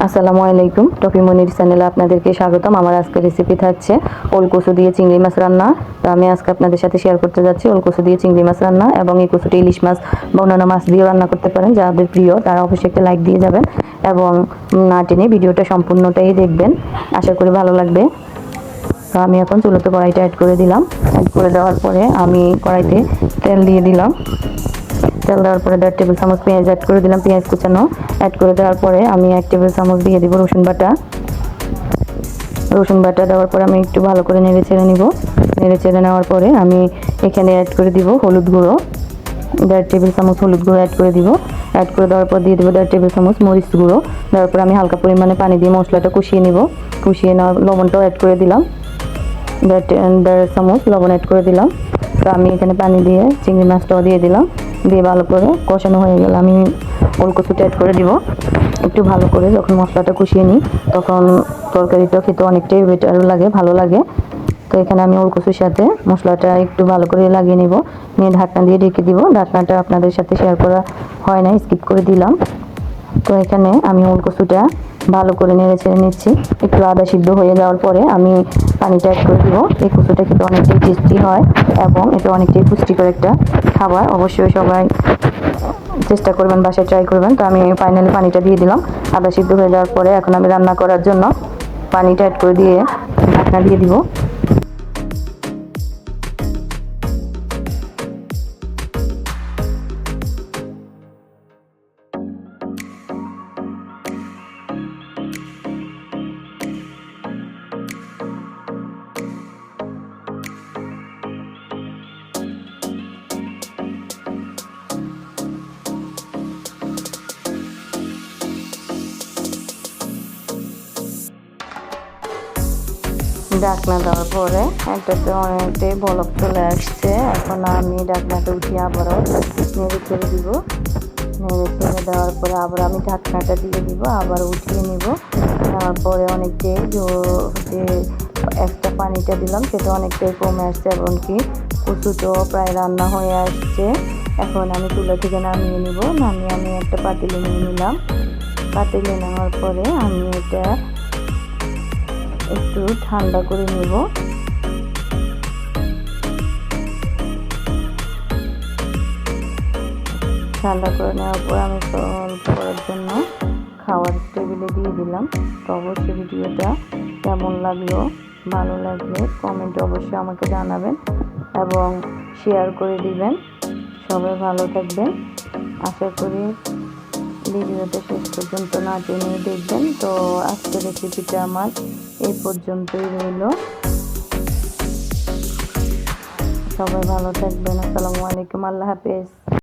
আসসালামু আলাইকুম, টফি মনির চ্যানেলে আপনাদেরকে স্বাগতম। আমার আজকে রেসিপি থাকছে ওল কচু দিয়ে চিংড়ি মাছ রান্না। তো আমি আজকে আপনাদের সাথে শেয়ার করতে যাচ্ছি ওল কচু দিয়ে চিংড়ি মাছ রান্না, এবং এই কচুটি ইলিশ মাছ বা অন্যান্য মাছ দিয়েও রান্না করতে পারেন। যাদের প্রিয় তারা অবশ্যই একটা লাইক দিয়ে যাবেন এবং না টেনে ভিডিওটা সম্পূর্ণটাই দেখবেন, আশা করি ভালো লাগবে। তো আমি এখন চুলোতে কড়াইটা অ্যাড করে দিলাম। অ্যাড করে দেওয়ার পরে আমি কড়াইতে তেল দিয়ে দিলাম। তেল দেওয়ার পরে 1.5 টেবিল চামচ পেঁয়াজ অ্যাড করে দিলাম, পেঁয়াজ কুচানো। অ্যাড করে দেওয়ার পরে আমি 1 টেবিল চামচ দিয়ে দিব রসুন বাটা। রসুন বাটা দেওয়ার পরে আমি একটু ভালো করে নেড়ে চেড়ে নিব। নেড়ে চেড়ে নেওয়ার পরে আমি এখানে অ্যাড করে দিব হলুদ গুঁড়ো। 1.5 টেবিল চামচ হলুদ গুঁড়ো অ্যাড করে দিব। অ্যাড করে দেওয়ার পর দিয়ে দেবো 1.5 টেবিল চামচ মরিচ গুঁড়ো। দেওয়ার পর আমি হালকা পরিমাণে পানি দিয়ে মশলাটা কষিয়ে নিব। কষিয়ে নেওয়ার লবণটাও অ্যাড করে দিলাম, 1.5 চামচ লবণ অ্যাড করে দিলাম। তো আমি এখানে পানি দিয়ে চিংড়ি মাছটাও দিয়ে দিলাম। দিয়ে ভালো করে কষানো হয়ে গেলে আমি ওল কচুটা অ্যাড করে দিব। একটু ভালো করে যখন মশলাটা কষিয়ে নিই তখন তরকারিটা খেতে অনেকটাই বেটার লাগে, ভালো লাগে। তো এখানে আমি ওল কচুর সাথে মশলাটা একটু ভালো করে লাগিয়ে নিব, নিয়ে ঢাকনা দিয়ে ঢেকে দিব। ঢাকনাটা আপনাদের সাথে শেয়ার করা হয় না, স্কিপ করে দিলাম। তো এখানে আমি ওল কচুটা ভালো করে নেড়ে ছেড়ে নিচ্ছি। একটু আদা সিদ্ধ হয়ে যাওয়ার পরে আমি পানিটা অ্যাড করে দিব। এই কচুটা খেতে অনেকটাই টেস্টি হয় এবং এটা অনেকটাই পুষ্টিকর একটা খাবার। অবশ্যই সবাই চেষ্টা করবেন, বাসায় ট্রাই করবেন। তো আমি ফাইনালি পানিটা দিয়ে দিলাম। আদা সিদ্ধ হয়ে যাওয়ার পরে এখন আমি রান্না করার জন্য পানিটা অ্যাড করে দিয়ে ঢাকনা দিয়ে দিব। ঢাকনা দেওয়ার পরে একটাতে অনেকটাই বলক চলে আসছে। এখন আমি ঢাকনাটা উঠিয়ে আবারও নেড়ে ছেড়ে দিব। নেড়ে ছেড়ে দেওয়ার পরে আবার আমি ঢাকনাটা দিয়ে দিব, আবার উঠিয়ে নিব। নেওয়ার পরে অনেকটাই যে একটা পানিটা দিলাম সেটা অনেকটাই কমে আসছে, এমনকি কচুটাও প্রায় রান্না হয়ে আসছে। এখন আমি চুলা থেকে নামিয়ে নিব। নামিয়ে আমি একটা পাতিলে নিয়ে নিলাম। পাতিলে নেওয়ার পরে আমি এটা একটু ঠান্ডা করে নেব। ঠান্ডা করে নেওয়ার পর আমি অল্প করার জন্য খাওয়ার টেবিলে দিয়ে দিলাম। তো অবশ্যই ভিডিওটা কেমন লাগলো, ভালো লাগলে কমেন্টে অবশ্যই আমাকে জানাবেন এবং শেয়ার করে দিবেন। সবাই ভালো থাকবেন। আশা করি ভিডিওটা শেষ পর্যন্ত না টেনে দেখবেন। তো আজকের রেসিপিটা আমার এই পর্যন্তই রইল। সবাই ভালো থাকবেন। আসসালামু আলাইকুম, আল্লাহ হাফেজ।